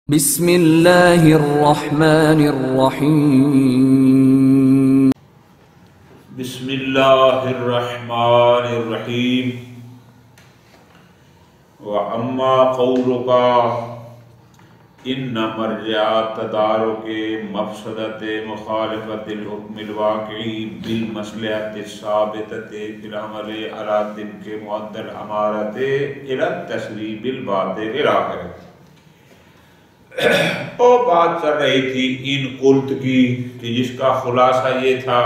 بسم اللہ الرحمن الرحیم بسم اللہ الرحمن الرحیم وَأَمَّا قَوْلُكَ إِنَّ مَرْجِعَ تَدَارُكِ مَفْسَدَةِ مُخَالَفَةِ الْحُكْمِ الْوَاقِعِ بِالْمَصْلَحَةِ الثَّابِتَةِ فِي الْعَمَلِ عَلَى تِلْكَ مُؤَدَّى الْأَمَارَةِ إِلَى التَّسْرِيبِ الْبَاطِلِ إِلَى آخِرِہ۔ وہ بات چل رہی تھی ان قلت کی کہ جس کا خلاصہ یہ تھا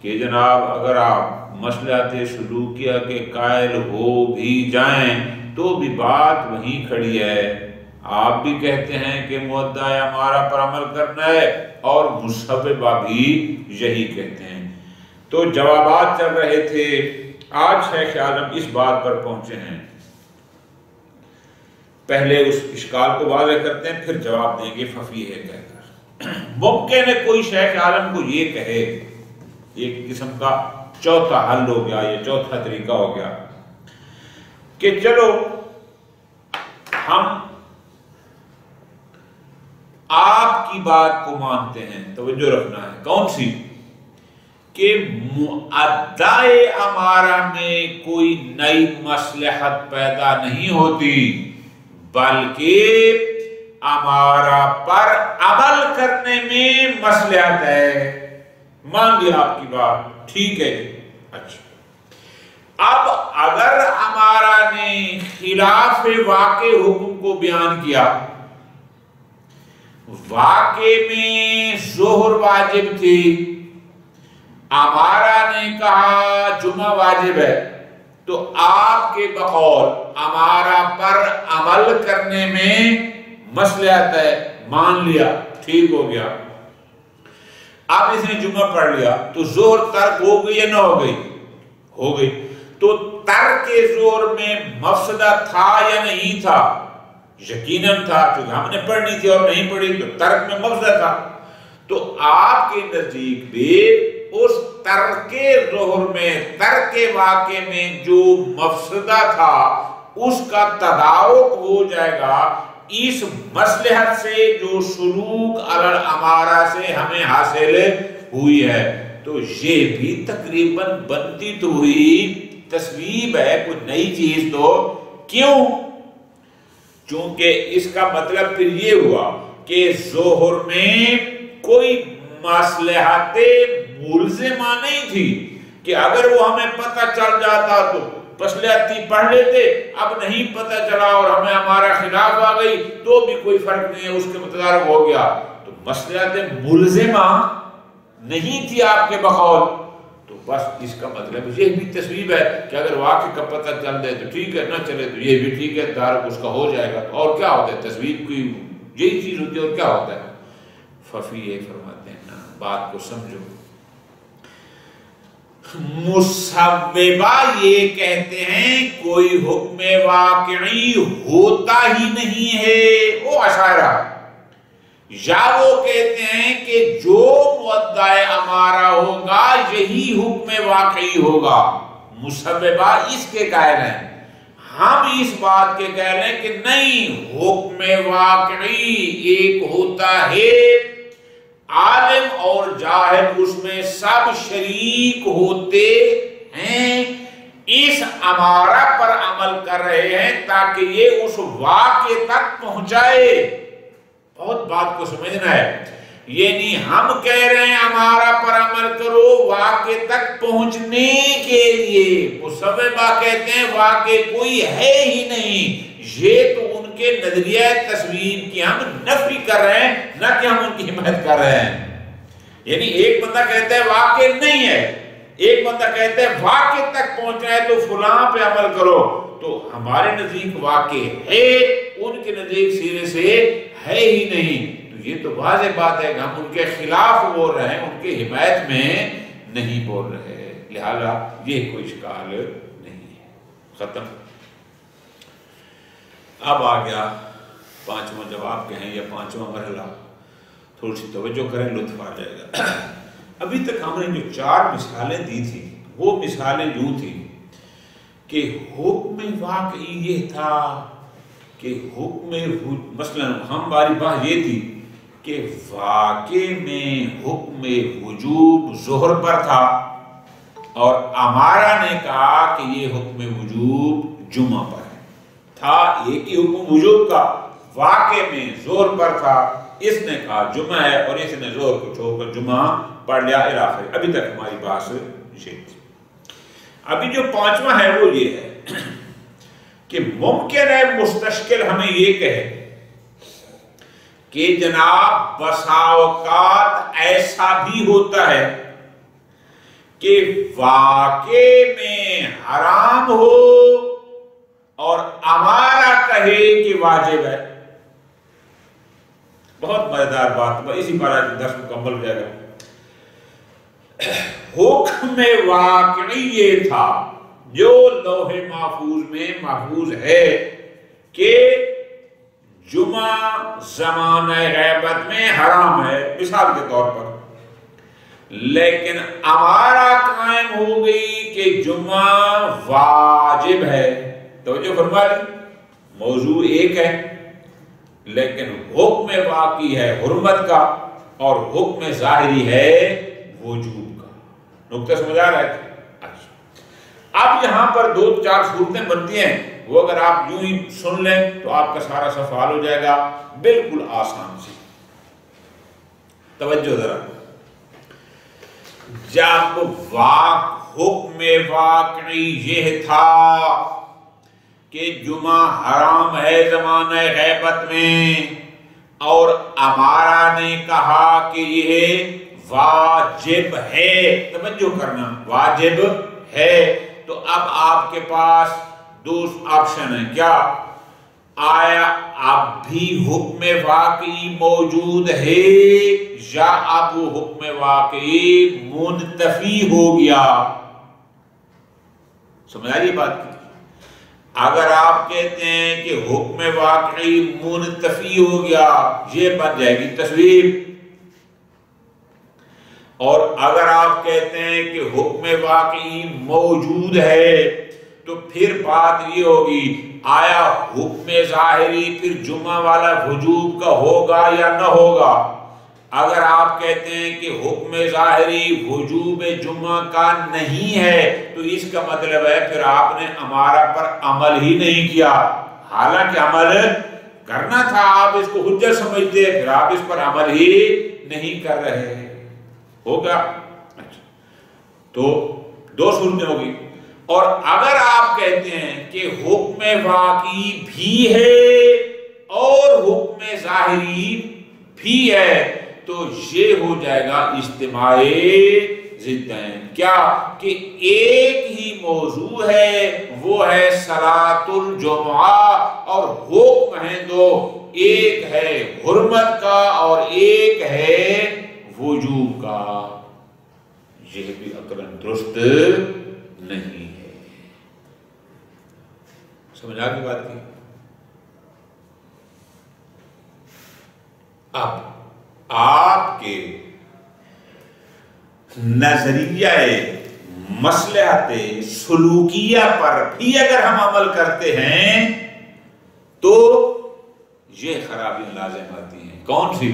کہ جناب اگر آپ مصلحت سلوکیہ کے قائل ہو بھی جائیں تو بھی بات وہیں کھڑی ہے۔ آپ بھی کہتے ہیں کہ مؤدّی امارہ پر عمل کرنا ہے اور مسببہ بھی یہی کہتے ہیں۔ تو جوابات چل رہے تھے، آج شیخ عالم اس بات پر پہنچے ہیں۔ پہلے اس اشکال کو واضح کرتے ہیں پھر جواب دیں گے ففی ہے کہہ کر۔ ممکن ہے کوئی شیخ عالم کو یہ کہے، ایک قسم کا چوتھا حل ہو گیا، یہ چوتھا طریقہ ہو گیا کہ چلو ہم آپ کی بات کو مانتے ہیں، توجہ رکھنا ہے کون سی، کہ مؤدّی امارہ میں کوئی نئی مصلحت پیدا نہیں ہوتی بلکہ امارہ پر عمل کرنے میں مصلحت ہے۔ مان لیا آپ کی بات، ٹھیک ہے۔ اچھا، اب اگر امارہ نے خلاف واقع حکم کو بیان کیا، واقع میں ظہر واجب تھی، امارہ نے کہا جمعہ واجب ہے، تو آپ کے بقول امارہ پر عمل کرنے میں مصلحت ہے، مان لیا، ٹھیک ہو گیا۔ اب اس نے جمعہ پڑھ لیا تو ظہر ترک ہو گئی یا نہ ہو گئی؟ ہو گئی۔ تو ترک ظہر میں مفسدہ تھا یا نہیں تھا؟ یقیناً تھا، کیونکہ ہم نے پڑھنی تھی اور نہیں پڑھی تو ترک میں مفسدہ تھا۔ تو آپ کے نزدیک بھی اس ترک ظہر میں، ترک واقع میں جو مفسدہ تھا اس کا تدارک ہو جائے گا اس مصلحت سے جو سلوک علی الامارہ سے ہمیں حاصل ہوئی ہے۔ تو یہ بھی تقریباً بنتی تو ہوئی تصویب ہے، کوئی نئی چیز تو کیوں؟ چونکہ اس کا مطلب پھر یہ ہوا کہ ظہر میں کوئی مصلحت ملزمہ نہیں تھی کہ اگر وہ ہمیں پتہ چل جاتا تو مصلحت تھی پڑھ لیتے، اب نہیں پتہ چلا اور ہمیں ہمارا خلاف آ گئی تو بھی کوئی فرق نہیں ہے، اس کے متدارک ہو گیا۔ تو مصلحت ملزمہ نہیں تھی آپ کے بقول، تو بس اس کا مطلب یہ بھی تصویب ہے کہ اگر واقع کا پتہ چل جائے تو ٹھیک ہے، نہ چلے تو یہ بھی ٹھیک ہے، تدارک اس کا ہو جائے گا۔ اور کیا ہوتا ہے؟ تصویب کی یہی چیز ہوتی ہے، اور کیا ہوتا ہے؟ ففی یہ فرماتے ہیں نا، بات کو سمجھو۔ مسببہ یہ کہتے ہیں کوئی حکم واقعی ہوتا ہی نہیں ہے، وہ اشاعرہ، یا وہ کہتے ہیں کہ جو مؤدّی امارہ ہوگا یہی حکم واقعی ہوگا۔ مسببہ اس کے قائل ہیں، ہم اس بات کے قائل ہیں کہ نہیں، حکم واقعی ایک ہوتا ہے، عالم اور جاہل اس میں سب شریک ہوتے ہیں، اس امارہ پر عمل کر رہے ہیں تاکہ یہ اس واقع تک پہنچائے۔ بہت بات کو سمجھنا ہے، یعنی ہم کہہ رہے ہیں امارہ پر عمل کرو واقع تک پہنچنے کے لیے، مسببہ کہتے ہیں واقع کوئی ہے ہی نہیں، یہ تو ان کے نظریہ تصویر کی ہم نفی کر رہے ہیں، نہ کہ ہم ان کی حمایت کر رہے ہیں۔ یعنی ایک بندہ کہتا ہے واقع نہیں ہے، ایک بندہ کہتا ہے واقع تک پہنچنا ہے تو فلاں پہ عمل کرو، تو ہمارے نزدیک واقع ہے، ان کے نزدیک سیرے سے ہے ہی نہیں۔ تو یہ تو واضح بات ہے کہ ہم ان کے خلاف بول رہے ہیں، ان کے حمایت میں نہیں بول رہے، لہذا یہ کوئی اشکال نہیں ہے۔ ختم۔ اب آ گیا پانچواں جواب کہیں یا پانچواں مرحلہ، تھوڑی سی توجہ کریں، لطف آ جائے گا۔ ابھی تک ہم نے جو 4 مثالیں دی تھی وہ مثالیں یوں تھی کہ حکم واقعی یہ تھا کہ حکم مثلا ہماری بات یہ تھی کہ واقع میں حکم وجوب ظہر پر تھا اور امارہ نے کہا کہ یہ حکم وجوب جمعہ پر ہے. تھا ایک ہی حکم وجوب کا، واقع میں ظہر پر تھا، اس نے کہا جمعہ ہے اور اس نے ظہر کو چھوڑ کر جمعہ پڑھ لیا الاخر. ابھی تک ہماری بات یہ تھی. ابھی جو پانچواں ہے وہ یہ ہے کہ ممکن ہے مستشکل ہمیں یہ کہے کہ جناب بسا اوقات ایسا بھی ہوتا ہے کہ واقع میں حرام ہو اور امارہ کہے کہ واجب ہے. بہت مزیدار بات، اسی پر درس مکمل ہو جائے گا. حکم واقعی یہ تھا جو لوح محفوظ میں محفوظ ہے کہ جمعہ زمانہ غیبت میں حرام ہے مثال کے طور پر، لیکن امارہ قائم ہو گئی کہ جمعہ واجب ہے. توجہ فرما لی، موضوع ایک ہے لیکن حکم واقعی ہے حرمت کا اور حکم ظاہری ہے وجوب کا. نقطہ سمجھ آ رہا ہے؟ اچھا، اب یہاں پر دو چار صورتیں بنتی ہیں، وہ اگر آپ یوں ہی سن لیں تو آپ کا سارا سوال ہو جائے گا بالکل آسان سے. توجہ ذرا، جب حکم واقعی یہ تھا کہ جمعہ حرام ہے زمانہ غیبت میں اور امارہ نے کہا کہ یہ واجب ہے، توجہ کرنا واجب ہے، تو اب آپ کے پاس دو آپشن ہیں. کیا آیا اب بھی حکم واقعی موجود ہے یا اب حکم واقعی منتفی ہو گیا؟ سمجھ آ رہی بات کی؟ اگر آپ کہتے ہیں کہ حکم واقعی منتفی ہو گیا، یہ بن جائے گی تصویر. اور اگر آپ کہتے ہیں کہ حکم واقعی موجود ہے تو پھر بات یہ ہوگی آیا حکم ظاہری پھر جمعہ والا وجوب کا ہوگا یا نہ ہوگا. اگر آپ کہتے ہیں کہ حکم ظاہری وجوب جمعہ کا نہیں ہے تو اس کا مطلب ہے پھر آپ نے امارہ پر عمل ہی نہیں کیا، حالانکہ عمل کرنا تھا، آپ اس کو حجت سمجھتے پھر آپ اس پر عمل ہی نہیں کر رہے ہیں. ہوگا؟ اچھا، تو دو صورتیں ہوگی. اور اگر آپ کہتے ہیں کہ حکم واقعی بھی ہے اور حکم ظاہری بھی ہے تو یہ ہو جائے گا اجتماع ضدین. کیا کہ ایک ہی موضوع ہے، وہ ہے صلاۃ الجمعہ، اور حکم ہے دو، ایک ہے حرمت کا اور ایک ہے وجوب کا. یہ بھی عقلاً درست نہیں ہے. سمجھ آ گئی بات کی؟ اب آپ کے نظریہ مصلحت سلوکیہ پر بھی اگر ہم عمل کرتے ہیں تو یہ خرابیاں لازم آتی ہیں. کون سی؟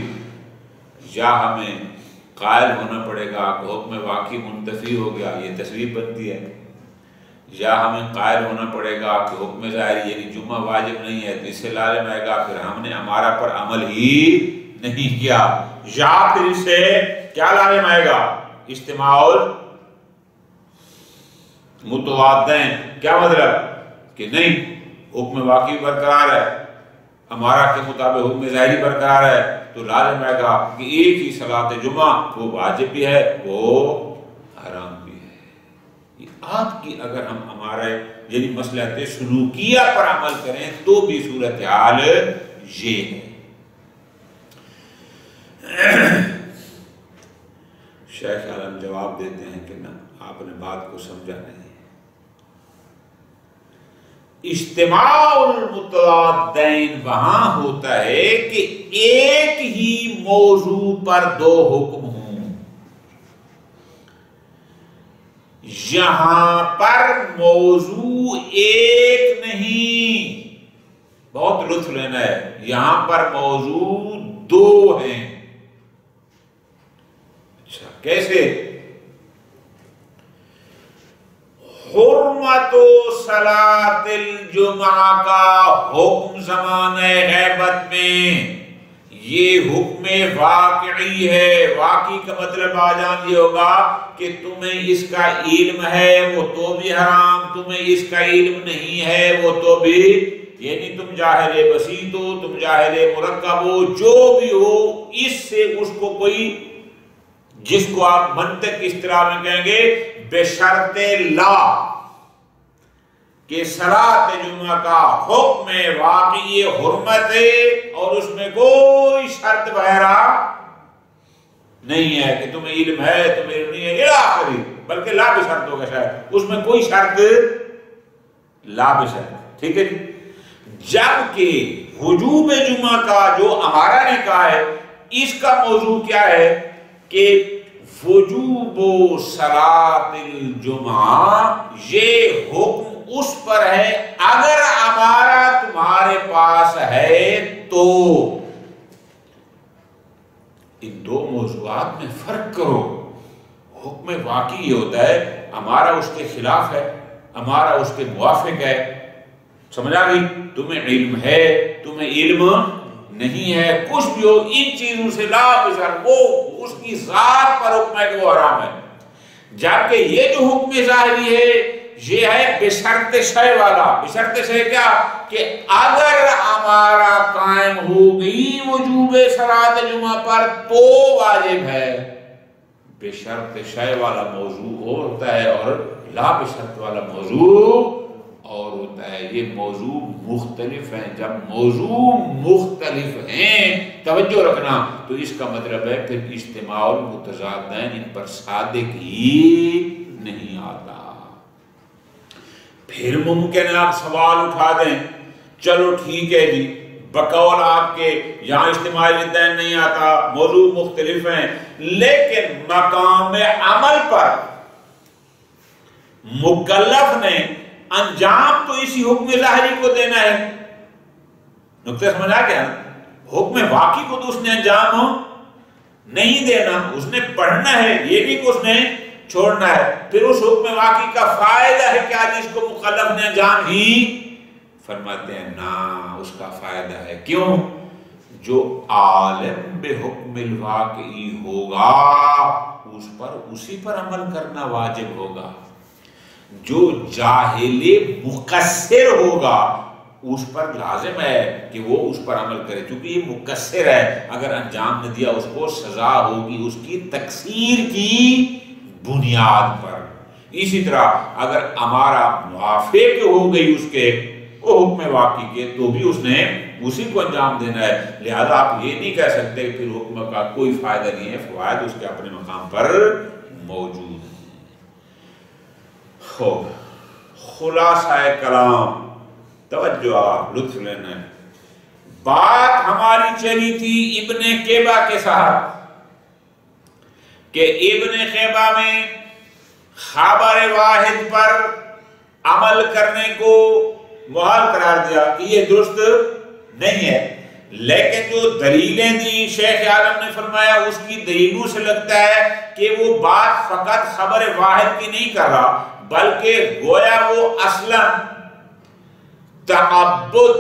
یا ہمیں قائل ہونا پڑے گا کہ حکم واقعی منتفی ہو گیا، یہ تصویر بنتی ہے، یا ہمیں قائل ہونا پڑے گا کہ حکم ظاہری یعنی جمعہ واجب نہیں ہے تو اس سے لازم آئے گا پھر ہم نے امارہ پر عمل ہی نہیں کیا، یا پھر اس سے کیا لازم آئے گا اجتماع متضادین. کیا مطلب کہ نہیں حکم واقعی برقرار ہے، امارہ کے مطابق حکم ظاہری برقرار ہے تو لازم آئے گا کہ ایک ہی صلاۃ جمعہ وہ واجب بھی ہے وہ حرام بھی ہے. یہ آپ کی اگر ہم ہمارے یعنی مصلحت سلوکیہ پر عمل کریں تو بھی صورتحال یہ ہے. شیخ عالم جواب دیتے ہیں کہ نہ، آپ نے بات کو سمجھا نہیں. اجتماع المتضادین وہاں ہوتا ہے کہ ایک ہی موضوع پر دو حکم ہوں. یہاں پر موضوع ایک نہیں، بہت لطف لینا ہے. یہاں پر موضوع دو ہیں. اچھا کیسے؟ حرمت صلاۃ الجمعہ کا حکم زمانہ غیبت میں یہ حکم واقعی ہے. واقعی کا مطلب آجان یہ ہوگا کہ تمہیں اس کا علم ہے وہ تو بھی حرام، تمہیں اس کا علم نہیں ہے وہ تو بھی، یعنی تم جاہل بسیط ہو، تم جاہل مرکب ہو، جو بھی ہو، اس سے اس کو کوئی، جس کو آپ منطق کی اصطلاح میں کہیں گے بشرط لا کہ صلاۃ جمعہ کا حکم واقعی حرمت ہے اور اس میں کوئی شرط وغیرہ نہیں ہے کہ تمہیں علم ہے تمہیں علم نہیں ہے الی آخری، بلکہ لا بشرط ہوگا شاید، اس میں کوئی شرط لا بشرط. ٹھیک ہے جی. جبکہ وجوب جمعہ کا جو ہمارا نکاح ہے اس کا موضوع کیا ہے کہ وجوب صلاۃ الجمعہ یہ حکم اس پر ہے اگر ہمارا تمہارے پاس ہے تو. ان دو موضوعات میں فرق کرو. حکم واقعی یہ ہوتا ہے ہمارا اس کے خلاف ہے، ہمارا اس کے موافق ہے. سمجھا گئی؟ تمہیں علم ہے تمہیں علم نہیں ہے، کچھ بھی ہو ان چیزوں سے لا بشرط، وہ اس کی ذات پر حکم ہے کہ وہ حرام ہے. جبکہ یہ جو حکم ظاہری ہے یہ ہے بشرط شے والا. بشرط شے کیا؟ کہ اگر ہمارا قائم ہو گئی وجوب صلاۃ جمعہ پر تو واجب ہے. بشرط شے والا موضوع اور ہوتا ہے اور لا بشرط والا موضوع اور ہوتا ہے. یہ موضوع مختلف ہیں. جب موضوع مختلف ہیں توجہ رکھنا تو اس کا مطلب ہے پھر اجتماع المتضادین ان پر صادق ہی نہیں آتا. پھر ممکن ہے آپ سوال اٹھا دیں چلو ٹھیک ہے جی بقول آپ کے یہاں اجتماع الدین نہیں آتا، موضوع مختلف ہیں، لیکن مقام عمل پر مکلف نے انجام تو اسی حکم ظاہری کو دینا ہے. نقطہ سمجھا گیا؟ حکم واقعی کو تو اس نے انجام نہیں دینا، اس نے پڑھنا ہے، یہ بھی کہ اس نے چھوڑنا ہے. پھر اس حکم واقعی کا فائدہ ہے کیا جس کو مکلف نے انجام ہی؟ فرماتے ہیں نا، اس کا فائدہ ہے. کیوں؟ جو عالم بے حکم الواقعی ہوگا اس پر اسی پر عمل کرنا واجب ہوگا. جو جاہل مقصر ہوگا اس پر لازم ہے کہ وہ اس پر عمل کرے، چونکہ یہ مقصر ہے، اگر انجام نہ دیا اس کو سزا ہوگی اس کی تقصیر کی بنیاد پر. اسی طرح اگر ہمارا موافق ہو گئی اس کے وہ حکم واقعی کے تو بھی اس نے اسی کو انجام دینا ہے. لہذا آپ یہ نہیں کہہ سکتے کہ پھر حکم کا کوئی فائدہ نہیں ہے، فوائد اس کے اپنے مقام پر موجود ہیں. خلاصہ کلام، توجہ آپ لطف لینا ہے. بات ہماری چلی تھی ابن قیبہ کے ساتھ کہ ابن قیبہ میں خبر واحد پر عمل کرنے کو محال قرار دیا کہ یہ درست نہیں ہے، لیکن جو دلیلیں دی شیخ عالم نے فرمایا اس کی دلیلوں سے لگتا ہے کہ وہ بات فقط خبر واحد کی نہیں کر رہا بلکہ گویا وہ اصلاً تعبد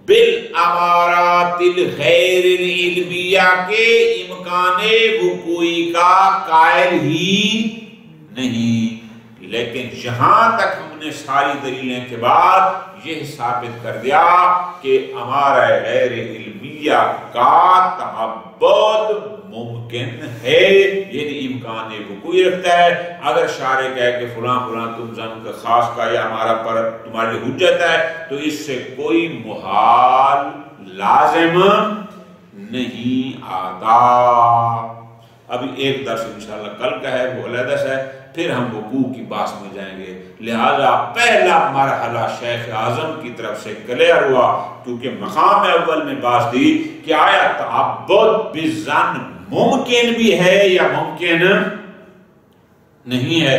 بالامارات الغیر العلمیہ کے امکان وقوعی کا قائل ہی نہیں. لیکن جہاں تک ہم نے ساری دلیلیں کے بعد یہ ثابت کر دیا کہ ہمارا غیر علمیہ کا تعبد ممکن ہے، یعنی امکان وقوعی رکھتا ہے. اگر شارع کہے کہ فلاں فلاں تم زن کا خاص کا یا ہمارا پر تمہارے لیے حجت ہے تو اس سے کوئی محال لازم نہیں آتا. ابھی ایک درس انشاءاللہ کل کا ہے وہ علیحدہ ہے، پھر ہم وقوع کی بات میں جائیں گے. لہذا پہلا مرحلہ شیخ اعظم کی طرف سے کلیئر ہوا کیونکہ مقام اول میں بات دی کہ آیا تعبد بالظن ممکن بھی ہے یا ممکن نہیں ہے.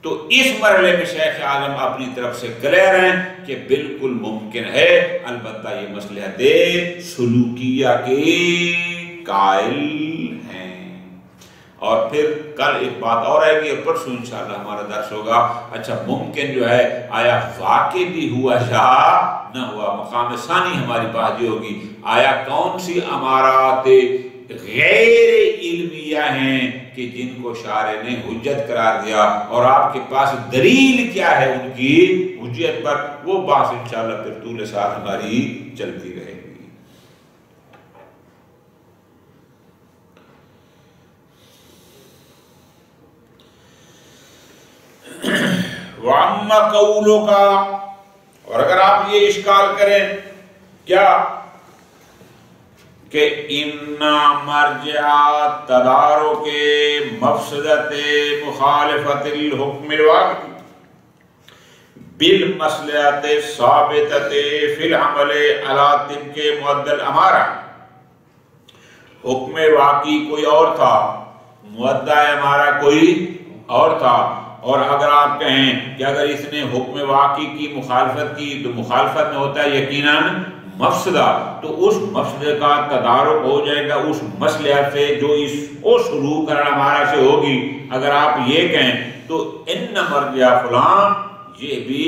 تو اس مرحلے میں شیخ عالم اپنی طرف سے کلیئر ہیں کہ بالکل ممکن ہے، البتہ یہ مصلحت سلوکیہ کے قائل ہیں۔ اور پھر کل ایک بات اور آئے گی اور پرسوں انشاءاللہ ہمارا درس ہوگا، اچھا ممکن جو ہے آیا واقع بھی ہوا یا نہ ہوا، مقام ثانی ہماری بات یہ ہوگی آیا کون سی امارات غیر علمیہ ہیں کہ جن کو شارع نے حجت قرار دیا اور آپ کے پاس دلیل کیا ہے ان کی حجت پر، وہ بات انشاءاللہ پھر طول سال ہماری چلتی رہے گی۔ وَعَمَّ قَوْلُكَ، اور اگر آپ یہ اشکال کریں کیا کہ اِنَّا مَرْجِعَ تَدَارُكِ مَفْسَدَةِ مُخَالِفَةِ الْحُكْمِ الْوَاقِعِ بِالْمَصْلَحَةِ الثَّابِتَةِ فِي الْعَمَلِ عَلَى طِبْقِ مُعَدَّ الْأَمَارَةِ، حکم واقعی کوئی اور تھا، مُعَدَّ امارہ کوئی اور تھا، اور اگر آپ کہیں کہ اگر اس نے حکم واقعی کی مخالفت کی تو مخالفت میں ہوتا ہے یقیناً مفسدہ، تو اس مفسدے کا تدارک ہو جائے گا اس مصلحت سے جو اس سلوک کرنا ہمارا سے ہوگی۔ اگر آپ یہ کہیں تو ان مرجع فلان یہ بھی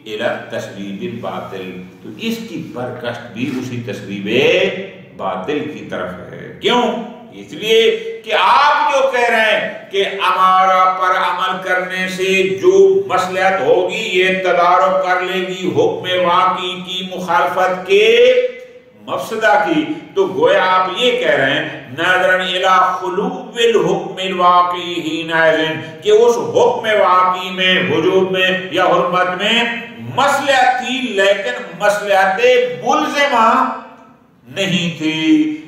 الی تسویب الباطل، تو اس کی برکشت بھی اسی تسویب باطل کی طرف ہے۔ کیوں؟ اس لیے کہ آپ جو کہہ رہے ہیں کہ امارہ پر عمل کرنے سے جو مصلحت ہوگی یہ تدارک کر لے گی حکم واقعی کی مخالفت کے مفسدہ کی، تو گویا آپ یہ کہہ رہے ہیں ناظرن الی خلو الحکم الواقعی حینئذ کہ اس حکم واقعی میں وجود میں یا حرمت میں مصلحت تھی لیکن مصلحت ملزمہ نہیں تھی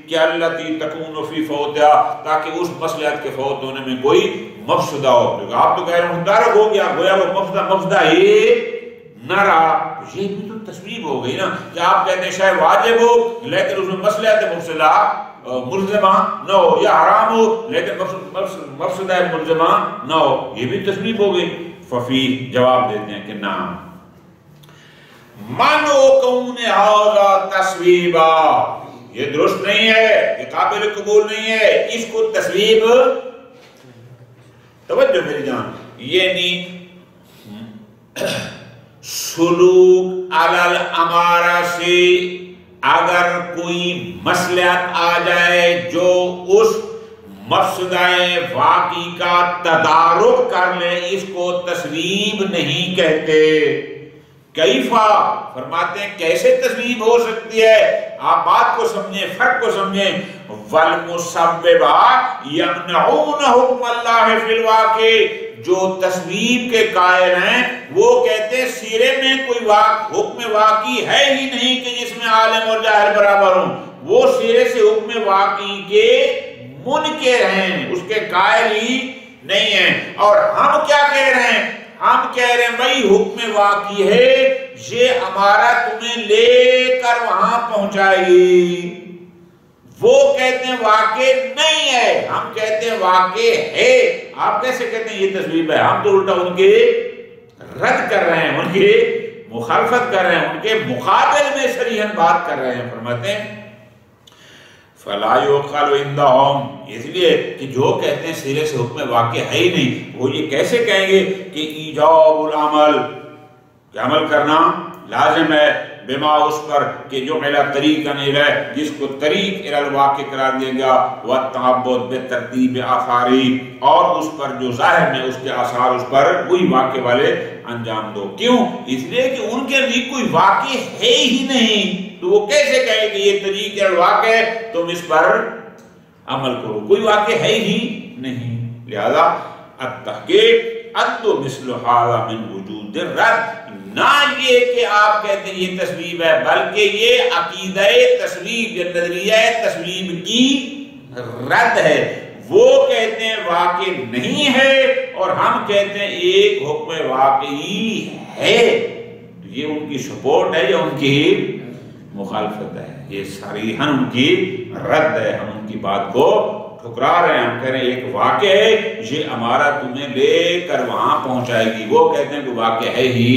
کہ التی تکون فی فوتہا، تاکہ اس مصلحت کے فوت ہونے میں کوئی مفسدہ ہو۔ آپ تو کہہ رہے ہیں متدارک ہو گیا، گویا وہ مفسدہ ہی نہ رہا، یہ بھی تو تسویب ہو گئی نا کہ آپ کہتے ہیں شاید واجب ہو لیکن اس میں مصلحت مفسدہ ملزمہ نہ ہو، یا حرام ہو لیکن مفسدہ ملزمہ نہ ہو، یہ بھی تسویب ہو گئی۔ ففی جواب دیتے ہیں کہ نعم من و کون ھذا تسویبا، یہ درست نہیں ہے، یہ قابل قبول نہیں ہے، اس کو تسویب، توجہ میری جان، یعنی سلوک علی الامارہ سے اگر کوئی مصلحت آ جائے جو اس مفسدہ واقعی کا تدارک کر لے، اس کو تسویب نہیں کہتے۔ کیفا فرماتے ہیں کیسے تسویب ہو سکتی ہے، آپ بات کو سمجھیں، فرق کو سمجھیں۔ والمسببہ یمنعون حکم اللہ فی الواقع، جو تسویب کے قائل ہیں وہ کہتے ہیں سیرے میں کوئی حکم واقعی ہے ہی نہیں کہ جس میں عالم اور جاہل برابر ہوں، وہ سیرے سے حکم واقعی کے منکر ہیں، اس کے قائل ہی نہیں ہیں۔ اور ہم کیا کہہ رہے ہیں؟ ہم کہہ رہے ہیں بھائی حکم واقعی ہے، یہ ہمارا تمہیں لے کر وہاں پہنچائے گی، وہ کہتے ہیں واقع نہیں ہے، ہم کہتے ہیں واقع ہے۔ آپ کیسے کہتے ہیں یہ تسویب ہے؟ ہم تو الٹا ان کے رد کر رہے ہیں، ان کی مخالفت کر رہے ہیں، ان کے مقابل میں صریحاً بات کر رہے ہیں۔ فرماتے ہیں فَلَا يُقَالُ عِنْدَهُمْ، اس لیے کہ جو کہتے ہیں سرے سے حکم واقع ہے ہی نہیں، وہ یہ کیسے کہیں گے کہ ایجاب العمل، کہ عمل کرنا لازم ہے، بما اس پر کہ جو علی طریقاً الی، جس کو طریق الی الواقع قرار دیا گیا، والتعبد بترتیب آثاری، اور اس پر جو ظاہر میں اس کے آثار اس پر وہی واقع والے انجام دو۔ کیوں؟ اس لیے کہ ان کے لیے کوئی واقع ہے ہی نہیں، تو وہ کیسے کہے کہ یہ طریق الواقع ہے تم اس پر عمل کرو، کوئی واقع ہے ہی نہیں۔ لہذا التحقیق انتو مثل حالا من وجود الرد، نہ یہ کہ آپ کہتے ہیں یہ تسویب ہے، بلکہ یہ عقیدہ تسویب، یہ نظریہ تسویب کی رد ہے۔ وہ کہتے ہیں واقع نہیں ہے اور ہم کہتے ہیں ایک حکم واقعی ہے، یہ ان کی سپورٹ ہے یا ان کی مخالفت ہے؟ یہ صریحاً ان کی رد ہے، ہم ان کی بات کو ٹھکرا رہے ہیں، ہم کہہ رہے ہیں ایک واقع ہے، یہ امارہ تمہیں لے کر وہاں پہنچائے گی، وہ کہتے ہیں کہ واقع ہے ہی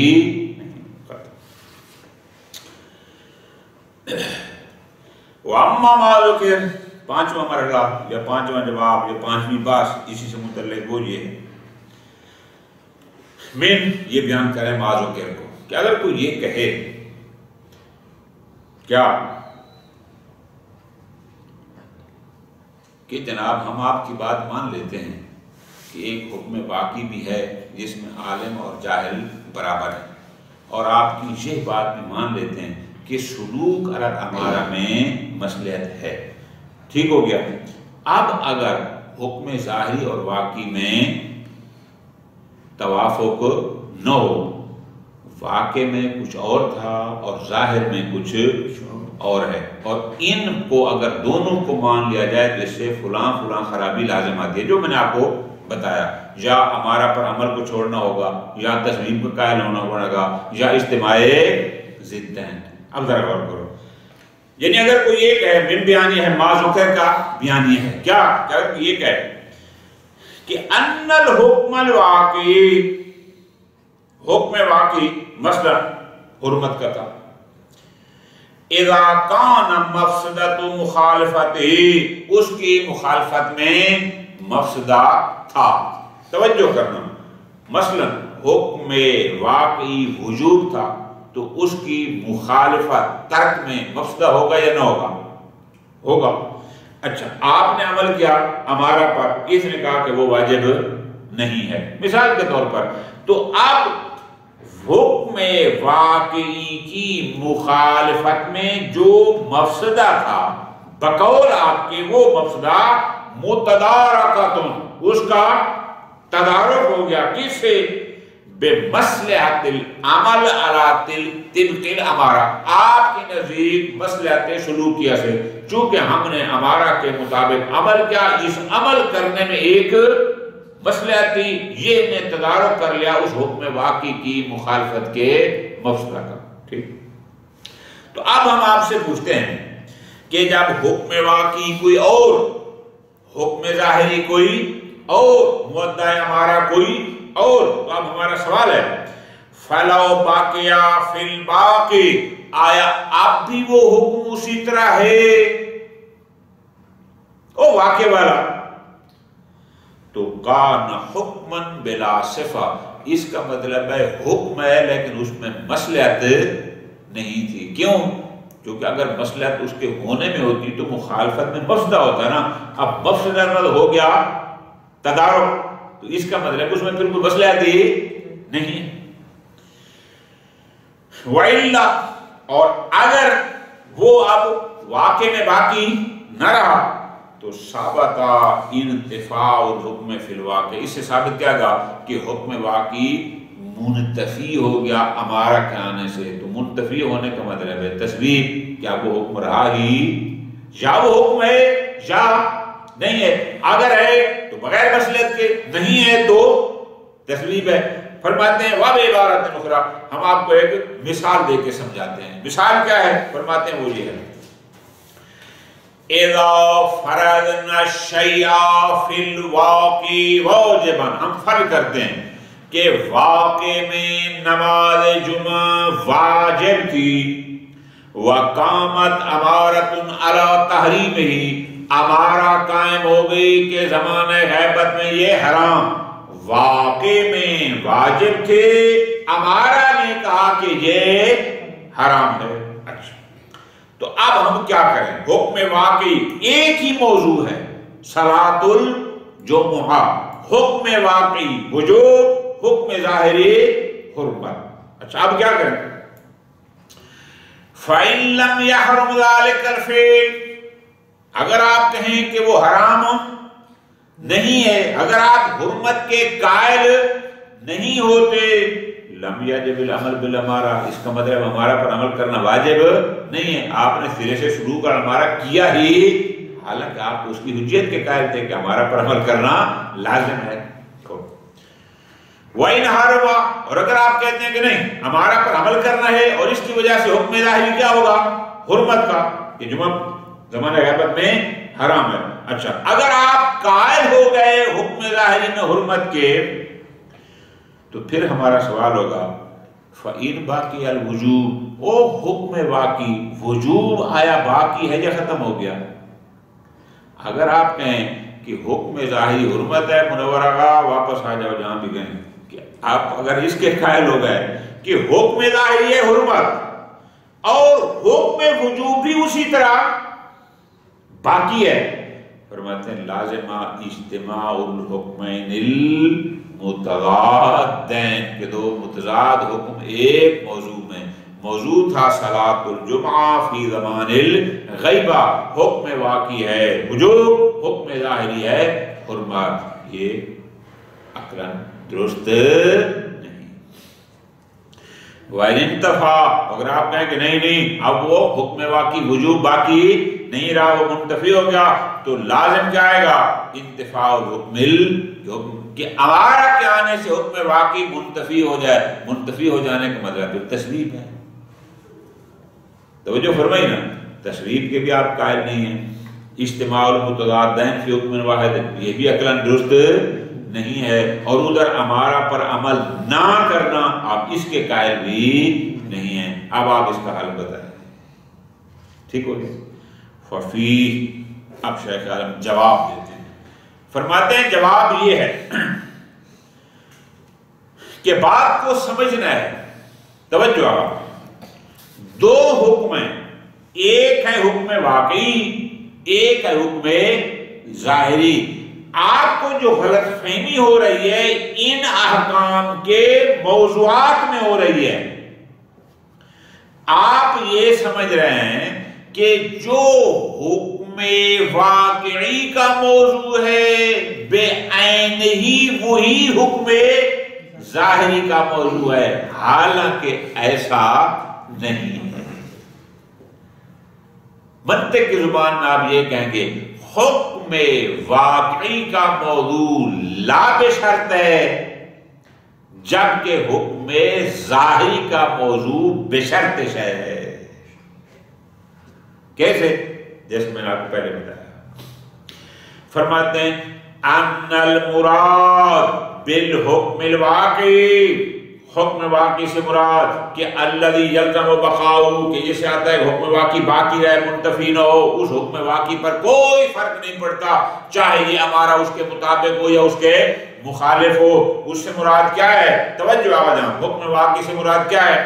وَأَمَّا مَا ذُكِرَ، پانچواں مرحلہ یا پانچواں جواب یا پانچویں بات اسی سے متعلق وہ یہ ہے من، یہ بیان کریں ما ذُكِر کو، کہ اگر کوئی یہ کہے کیا کہ جناب ہم آپ کی بات مان لیتے ہیں کہ ایک حکم واقعی بھی ہے جس میں عالم اور جاہل برابر ہے، اور آپ کی یہ بات بھی مان لیتے ہیں کہ سلوک علی الامارہ میں مصلحت ہے، ٹھیک ہو گیا۔ اب اگر حکم ظاہری اور واقعی میں توافق نہ ہو، واقع میں کچھ اور تھا اور ظاہر میں کچھ اور ہے، اور ان کو اگر دونوں کو مان لیا جائے تو اس سے فلاں فلاں خرابی لازم آتی ہے جو میں نے آپ کو بتایا، یا امارہ پر عمل کو چھوڑنا ہوگا، یا تصویر کو قائل ہونا ہوگا، یا اجتماع ضدین۔ اب ذرا غور کرو، یعنی اگر کوئی یہ کہے من بیانیہ ہے، ما ذکر کا بیانیہ ہے، کیا یہ کہے کہ ان الحکم الواقعی، حکم واقعی مثلا حرمت کا تھا، اذا کان مفسدۃ مخالفت، اس کی مخالفت میں مفسدہ تھا، توجہ کرنا، مثلا حکم واقعی وجوب تھا تو اس کی مخالفت ترک میں مفسدہ ہوگا یا نہ ہوگا؟ ہوگا۔ اچھا، آپ نے عمل کیا امارہ پر، اس نے کہا کہ وہ واجب نہیں ہے، مثال کے طور پر، تو اب حکم واقعی کی مخالفت میں جو مفسدہ تھا بقول آپ کے، وہ مفسدہ متدارکتن، اس کا تدارک ہو گیا، کس سے؟ بمصلحت العمل علی طبق الامارہ، آپ کی نزدیک مصلحت سلوکیہ سے، چونکہ ہم نے امارہ کے مطابق عمل کیا، اس عمل کرنے میں ایک مصلحت تھی، یہ نے تدارک کر لیا اس حکم واقعی کی مخالفت کے مفسدہ کا، ٹھیک۔ تو اب ہم آپ سے پوچھتے ہیں کہ جب حکم واقعی کوئی اور، حکم ظاہری کوئی اور، مدعی ہمارا کوئی اور، تو اب ہمارا سوال ہے فَلَوْ بَاقِيَا فِي الْبَاقِ، آیا اب بھی وہ حکم اسی طرح ہے، او واقع والا، تو کان حکمن بلا صفہ، اس کا مطلب ہے حکم ہے لیکن اس میں مصلحت نہیں تھی، کیوں؟ کیونکہ اگر مصلحت اس کے ہونے میں ہوتی تو مخالفت میں مفسدہ ہوتا نا، اب مفسدہ ہو گیا تدارک، تو اس کا مطلب اس میں پھر کوئی مصلحت ہی نہیں۔ وَإِلَّا، اور اگر وہ اب واقع میں باقی نہ رہا تو ثابتا انتفاع الحکم فی الواقع، اس سے ثابت کیا گا کہ حکم واقعی منتفی ہو گیا امارہ کے آنے سے، تو منتفی ہونے کا مطلب ہے تصویب، کیا وہ حکم رہا ہی، یا وہ حکم ہے یا نہیں ہے، اگر ہے تو بغیر مصلحت کے، نہیں ہے تو تصویب ہے۔ فرماتے ہیں وَبِعِبَارَةٍ أُخْرَىٰ، ہم آپ کو ایک مثال دے کے سمجھاتے ہیں، مثال کیا ہے؟ فرماتے ہیں وہ یہ ہے اِذَا فَرَضْنَا الشَّيْءَ فِي الْوَاقِعِ وَاجِبًا، ہم فرض کرتے ہیں کہ واقع میں نماز جمعہ واجب تھی، وَقَامَتْ أَمَارَةٌ عَلَىٰ تَحْرِيمِهِ، امارہ قائم ہو گئی کہ زمانہ غیبت میں یہ حرام، واقع میں واجب تھے، امارہ نے کہا کہ یہ حرام ہے۔ اچھا، تو اب ہم کیا کریں؟ حکم واقعی ایک ہی موضوع ہے، صلاۃ الجمعہ، حکم واقعی وجوب، حکم ظاہری حرمت۔ اچھا، اب کیا کریں؟ فَإِن لَمْ يَحْرُمْ ذَلِكَ الْفِعْلُ، اگر آپ کہیں کہ وہ حرام نہیں ہے، اگر آپ حرمت کے قائل نہیں ہوتے، لم یجب العمل بالامارہ، اس کا مطلب ہمارا پر عمل کرنا واجب نہیں ہے، آپ نے سرے سے شروع کر ہمارا کیا ہی، حالانکہ آپ اس کی حجیت کے قائل تھے کہ ہمارا پر عمل کرنا لازم ہے۔ وَإِنْ حَرَمَ، اور اگر آپ کہتے ہیں کہ نہیں ہمارا پر عمل کرنا ہے اور اس کی وجہ سے حکم ظاہری کیا ہوگا؟ حرمت کا، کہ جمعہ زمانہ غیبت میں حرام ہے. اچھا اگر آپ قائل ہو گئے حکم ظاہری میں حرمت کے تو پھر ہمارا سوال ہوگا فَإِن باقی الوجوب، او حکم باقی وجوب آیا باقی ہے یا ختم ہو گیا؟ اگر آپ کہیں کہ حکم ظاہری حرمت ہے، منور آقا واپس آ جاؤ جہاں بھی گئے، کہ آپ اگر اس کے قائل ہو گئے کہ حکم ظاہری ہے حرمت اور حکم وجوب بھی اسی طرح باقی ہے، فرماتے ہیں لازمہ اجتماع الحکمین المتضادین، کہ دو متضاد حکم ایک موضوع میں. موضوع تھا صلاۃ الجمعہ فی زمان الغیبہ، حکم واقعی ہے وجوب، حکم ظاہری ہے حرمت. یہ عقلاً درست نہیں. وَإِنْ انْتَفَى، اگر آپ کہیں کہ نہیں اب وہ حکم واقعی وجوب باقی نہیں رہا، وہ منتفی ہو گیا، تو لازم کیا آئے گا؟ انتفاع الحکم، کہ ہمارا کے آنے سے حکم واقعی منتفی ہو جائے. منتفی ہو جانے کا مطلب تو تصویب ہے. توجہ فرمائی نا، تصویب کے بھی آپ قائل نہیں ہیں. اجتماع المتضادین فی حکم واحد، یہ بھی عقلاً درست نہیں ہے. اور ادھر ہمارا پر عمل نہ کرنا، آپ اس کے قائل بھی نہیں ہیں. اب آپ اس کا حل بتائیں. ٹھیک ہو گیا؟ ففی، اب شیخ عالم جواب دیتے ہیں. فرماتے ہیں جواب یہ ہے کہ بات کو سمجھنا ہے. توجہ آپ، دو حکم ہیں، ایک ہے حکم واقعی، ایک ہے حکم ظاہری. آپ کو جو غلط فہمی ہو رہی ہے ان احکام کے موضوعات میں ہو رہی ہے. آپ یہ سمجھ رہے ہیں کہ جو حکم واقعی کا موضوع ہے بے عین ہی وہی حکم ظاہری کا موضوع ہے، حالانکہ ایسا نہیں ہے. منطق کی زبان میں آپ یہ کہیں گے حکم واقعی کا موضوع لا بشرط ہے، جبکہ حکم ظاہری کا موضوع بشرط ہے. کیسے؟ جیسے میں نے آپ کو پہلے بتایا. فرماتے ہیں ان المراد بالحکم الواقعی، حکم واقعی سے مراد کہ الذی یلزم بقاؤ، کہ جسے آتا ہے حکم واقعی باقی رہے منتفی نہ ہو. اس حکم واقعی پر کوئی فرق نہیں پڑتا، چاہے یہ ہمارا اس کے مطابق ہو یا اس کے مخالف ہو. اس سے مراد کیا ہے؟ توجہ آواز، حکم واقعی سے مراد کیا ہے؟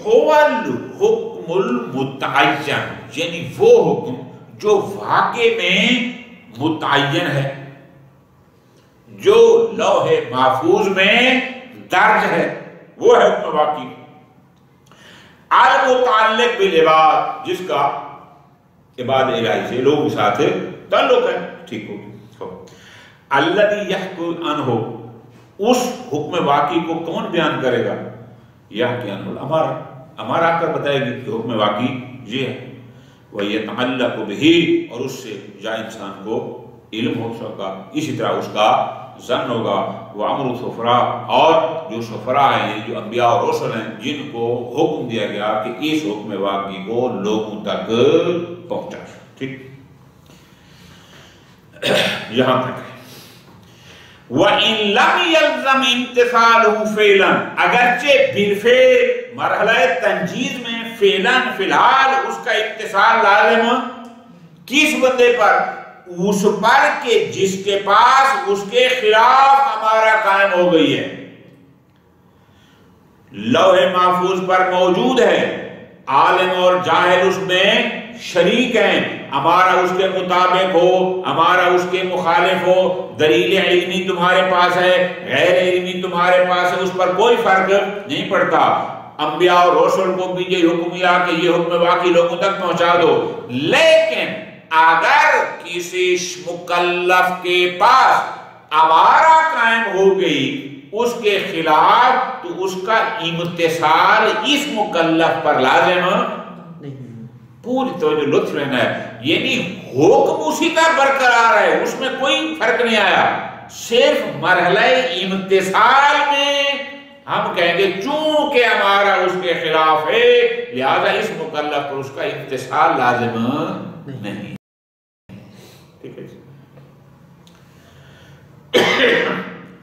هو الحکم المتعین، یعنی وہ حکم جو واقع میں متعین ہے، جو لوح محفوظ میں درج ہے، وہ ہے حکم واقعی. المتعلق بالعباد، جس کا عباد الہی سے لوگوں کے ساتھ تعلق ہے. ٹھیک ہو؟ الذی یحکی عنہ، اس حکم واقعی کو کون بیان کرے گا؟ یحکی عنہ ہمارا آ کر بتائے گی کہ حکم واقعی یہ ہے. وَيَتَعَلَّقُ بِهِ، اور اس سے جا انسان کو علم ہو سکا، اسی طرح اس کا ظن ہوگا. وَأَمْرُ السُّفَرَاء، اور جو سفراء ہیں جو انبیاء اور رسل ہیں جن کو حکم دیا گیا کہ اس حکم واقعی کو لوگوں تک پہنچا. ٹھیک، یہاں تک ہے. وَإِن لَمْ يَلْزَمْ امْتِثَالُهُ فِعْلًا، اگرچہ بالفعل مرحلہ تنجیز میں فعلاً فی الحال اس کا امتثال لازم کس بندے پر؟ اس پر کہ جس کے پاس اس کے خلاف ہمارا قائم ہو گئی ہے. لوح محفوظ پر موجود ہے، عالم اور جاہل اس میں شریک ہیں، ہمارا اس کے مطابق ہو، ہمارا اس کے مخالف ہو، دلیل علمی تمہارے پاس ہے، غیر علمی تمہارے پاس ہے، اس پر کوئی فرق نہیں پڑتا. انبیاء اور رسول کو بھی یہ حکم دیا کہ یہ حکم واقعی لوگوں تک پہنچا دو. لیکن اگر کسی مکلف کے پاس ہمارا قائم ہو گئی اس کے خلاف، تو اس کا امتثال اس مکلف پر لازم نہیں. پوری توجہ لطف لینا ہے، یعنی حکم اسی کا برقرار ہے، اس میں کوئی فرق نہیں آیا. صرف مرحلہ امتثال میں ہم کہیں گے چونکہ ہمارا اس کے خلاف ہے لہذا اس مکلف پر اس کا امتثال لازم نہیں.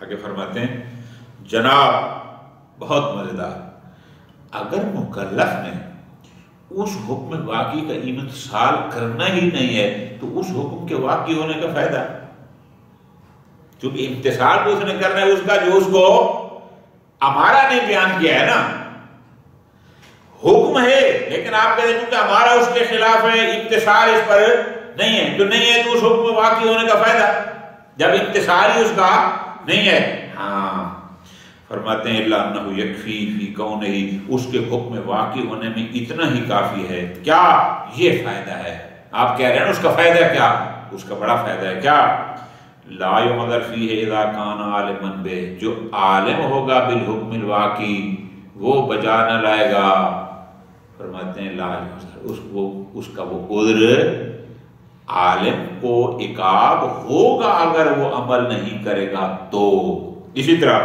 آگے فرماتے ہیں جناب بہت مزیدار، اگر مکلف نے اس حکم واقعی کا امتثال کرنا ہی نہیں ہے تو اس حکم کے واقعی ہونے کا فائدہ، کیونکہ امتثال تو اس نے کرنا ہے اس کا جو اس کو ہمارا نے بیان کیا ہے نا، حکم ہے لیکن آپ کہتے ہیں کہ ہمارا اس کے خلاف ہے، امتثال اس پر نہیں ہے، جو نہیں ہے تو اس حکم واقعی ہونے کا فائدہ جب امتثال ہی اس کا نہیں ہے۔ ہاں فرماتے ہیں اللہ انہ یکفی فی کونہ، اس کے حکم واقع ہونے میں اتنا ہی کافی ہے، کیا یہ فائدہ ہے، آپ کہہ رہے ہیں اس کا فائدہ کیا، اس کا بڑا فائدہ ہے کیا، لا یعذر فیہ اذا کان عالما بہ، جو عالم ہوگا بالحکم الواقع وہ بجا نہ لائے گا، فرماتے ہیں لا یعذر، اس کا وہ عذر عالم کو عقاب ہوگا اگر وہ عمل نہیں کرے گا تو۔ اسی طرح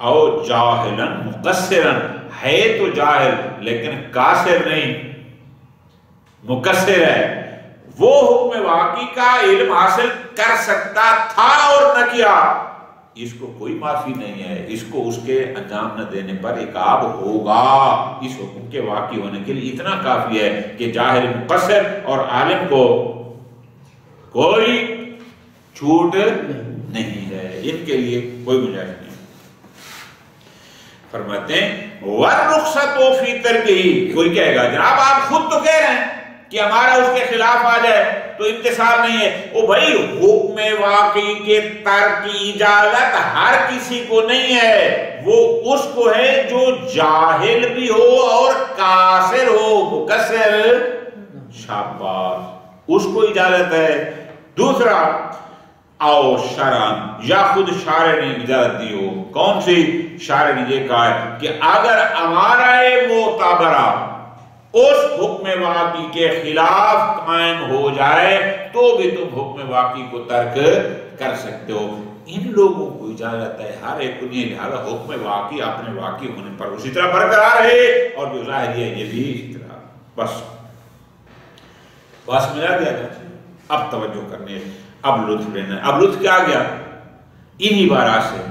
او جاہلا مقصرا، ہے تو جاہل لیکن قاصر نہیں، مقصر ہے، وہ حکم واقعی کا علم حاصل کر سکتا تھا اور نہ کیا، اس کو کوئی معافی نہیں ہے، اس کو اس کے انجام نہ دینے پر عقاب ہوگا، اس حکم کے واقع ہونے کے لیے اتنا کافی ہے کہ جاہل مقصر اور عالم کو کوئی چھوٹ نہیں ہے، ان کے لیے کوئی گنجائش نہیں۔ فرماتے ہیں وَالرُّخْصَةُ فِي تَرْكِهِ، کوئی کہے گا جناب آپ خود تو کہہ رہے ہیں کہ ہمارا اس کے خلاف آ جائے تو امتثال نہیں ہے، او بھائی حکم واقعی کے ترک کی اجازت ہر کسی کو نہیں ہے، وہ اس کو ہے جو جاہل بھی ہو اور قاصر ہو، مقصر شاباش، اس کو اجازت ہے۔ دوسرا او شرعن، یا خود شارع نے اجازت دی ہو، کون سی؟ شارع نے یہ کہا ہے کہ اگر ہمارا معتبرہ اس حکم واقعی کے خلاف قائم ہو جائے تو بھی تم حکم واقعی کو ترک کر سکتے ہو، ان لوگوں کو اجازت ہے، ہر ایک کو نہیں، لہذا حکم واقعی اپنے واقعی ہونے پر اسی طرح برقرار ہے، اور جو ظاہری ہے یہ بھی اسی طرح۔ بس ملا گیا تھا، اب توجہ کرنے، اب لطف لینا ہے۔ اب لطف کیا گیا انہی بارہ سے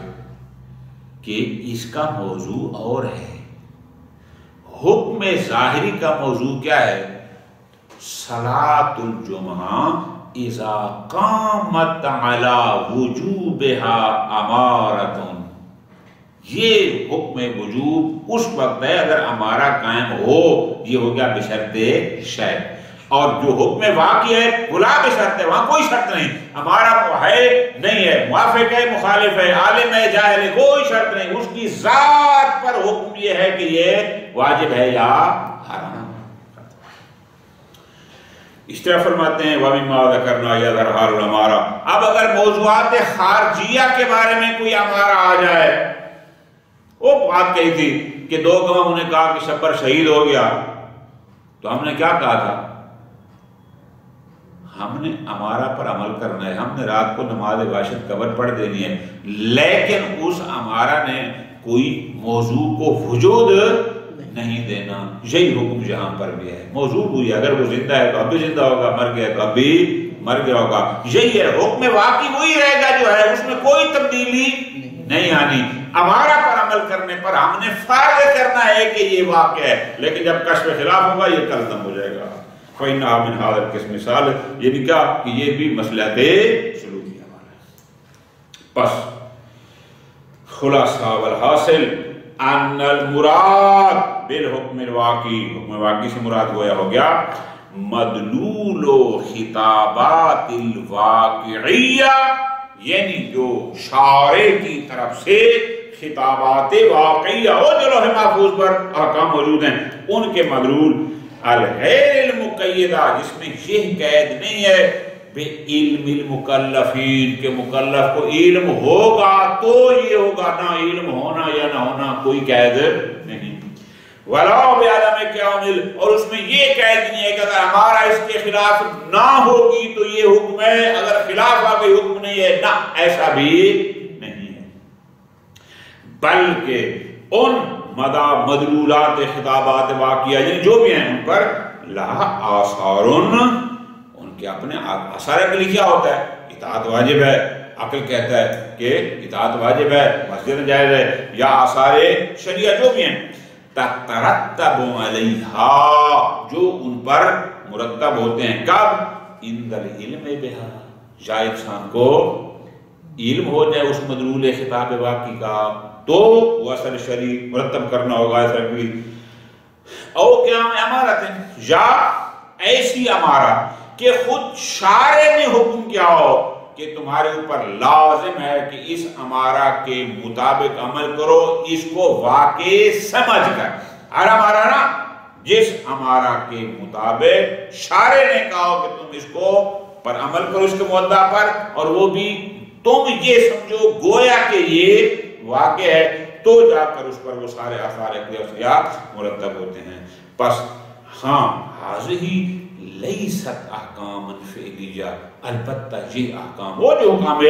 کہ اس کا موضوع اور ہے، حکم ظاہری کا موضوع کیا ہے؟ صلاۃ الجمعہ اذا قامت علی وجوبها امارۃ، یہ حکم وجوب اس وقت ہے اگر امارہ قائم ہو، یہ ہو گیا بشرط شرط، اور جو حکم واقع ہے بلا بشرط ہے، وہاں کوئی شرط نہیں، ہمارا ہے نہیں ہے، موافق ہے مخالف ہے، عالم ہے جاہل ہے، کوئی شرط نہیں، اس کی ذات پر حکم یہ ہے کہ یہ واجب ہے یا حرام۔ اس طرح فرماتے ہیں وَمِمَّا ذَكَرْنَا يَظْهَرُ الْأَمَارَةُ، اب اگر موضوعات خارجیہ کے بارے میں کوئی امارہ آ جائے، وہ بات کہی تھی کہ دو گواہوں نے کہا کہ شبر شہید ہو گیا، تو ہم نے کیا کہا تھا؟ ہم نے امارہ پر عمل کرنا ہے، ہم نے رات کو نماز واشد قبر پڑھ دینی ہے، لیکن اس امارہ نے کوئی موضوع کو وجود نہیں دینا، یہی حکم یہاں پر بھی ہے، موضوع ہوئی، اگر وہ زندہ ہے تو اب بھی زندہ ہوگا، مر گیا تو اب بھی مر گیا ہوگا، یہی ہے، حکم واقعی وہی رہے گا جو ہے، اس میں کوئی تبدیلی نہیں آنی، امارہ پر عمل کرنے پر ہم نے فرض کرنا ہے کہ یہ واقع ہے، لیکن جب کشف خلاف ہوگا یہ کلزم ہو جائے گا۔ فَإِنَّهَا مِنْ هَذَا الْقِسْمِ مثال، یعنی کیا کہ یہ بھی مصلحت سلوکی والا ہے۔ پس خلاصہ والحاصل ان المراد بالحکم الواقعی، حکم واقعی سے مراد ہو گیا مدلول خطابات الواقعیہ، یعنی جو شارع کی طرف سے خطابات واقعیہ ہو جو لوح محفوظ پر احکام موجود ہیں، ان کے مدلول الغیر المقیدہ، جس میں یہ قید نہیں ہے بے علم المکلفین کے مکلف کو علم ہوگا تو یہ ہوگا، نہ علم ہونا یا نہ ہونا کوئی قید نہیں، وَلَا بِعَدَمِ كَوْنِ، اور اس میں یہ قید نہیں ہے کہ اگر ہمارا اس کے خلاف نہ ہوگی تو یہ حکم ہے، اگر خلاف آگئی حکم نہیں ہے، نہ ایسا بھی نہیں ہے، بلکہ ان مدلولات خطابات واقعہ یعنی جو بھی ہیں ان پر لہا آثارن، ان کے اپنے آثار کے لیے کیا ہوتا ہے؟ اطاعت واجب ہے، عقل کہتا ہے کہ اطاعت واجب ہے، مسجد جائز ہے، یا آثار شریعہ جو بھی ہیں، تترتب علیہا جو ان پر مرتب ہوتے ہیں، کب؟ عند العلم بہا، یا انسان کو علم ہو جائے اس مدلول خطاب واقعی کا تو وہ اثر شرعی مرتب کرنا ہوگا، اثر بھی او کیا امارت ہے، یا ایسی امارت کہ خود شارع نے حکم کیا ہو کہ تمہارے اوپر لازم ہے کہ اس امارہ کے مطابق عمل کرو، اس کو واقع سمجھ کر۔ ہر امارہ نا جس امارہ کے مطابق شارع نے کہا ہو کہ تم اس کو پر عمل کرو، اس کے مدعا پر، اور وہ بھی تم یہ سمجھو گویا کہ یہ واقع ہے، تو جا کر اس پر وہ سارے آثار اختیارات مرتب ہوتے ہیں۔ پس ہاں حاضی لیست احکام فعلیہ، البتہ یہ احکام وہ جو حکام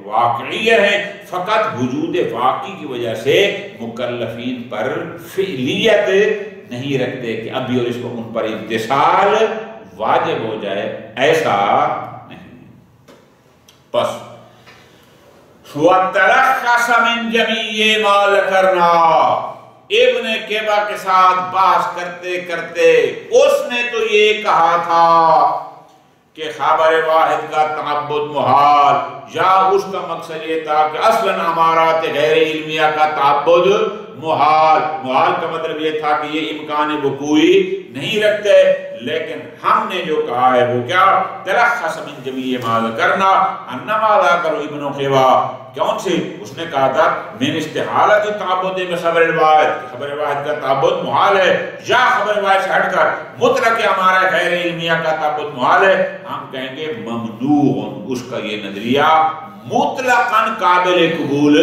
واقعیہ ہیں فقط وجود واقعی کی وجہ سے مکلفین پر فعلیت نہیں رکھتے کہ ابھی اور اس کو ان پر امتثال واجب ہو جائے، ایسا نہیں۔ پس وَتَلَخَّصَ مِن جَمِيعِ مَا ذَكَرْنَا، ابن کیبا کے ساتھ بحث کرتے کرتے اس نے تو یہ کہا تھا کہ خبر واحد کا تعبد محال، یا اس کا مقصد یہ تھا کہ اصلاً امارات غیر علمیہ کا تعبد محال۔ محال کا مطلب یہ تھا کہ یہ امکان وقوعی نہیں رکھتے، لیکن ہم نے جو کہا ہے وہ کیا؟ تلخص من جمیع ما ذکرنا انما ذکر ابن قیبا، کون سی؟ اس نے کہا تھا من استحالت تعبد میں خبر واحد، خبر واحد کا تعبد محال ہے، یا خبر واحد سے ہٹ کر مطلق ہمارا غیر علمیہ کا تعبد محال ہے، ہم کہیں گے ممنوع، اس کا یہ نظریہ مطلقاً قابل قبول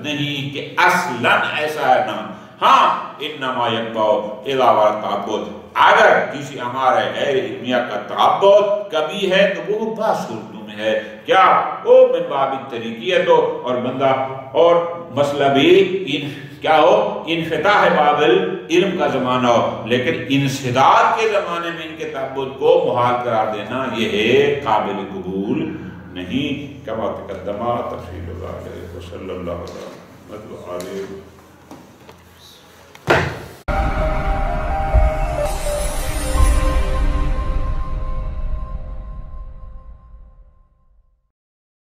نہیں کہ اصلاً ایسا ہے نا۔ ہاں انما یقبع اذا ورد تعبد، اگر کسی ہمارے غیر علمیہ کا تعبد کبھی ہے تو وہ بعض صورتوں میں ہے، کیا؟ وہ من باب طریقیت ہو اور بندہ اور مسئلہ بھی کیا ہو؟ انفتاح باب علم کا زمانہ ہو، لیکن انسداد کے زمانے میں ان کے تعبد کو محال قرار دینا یہ ہے قابل قبول نہیں۔ کما تقدمہ تفصیل اللہ علیہ وسلم اللہ علیہ وسلم۔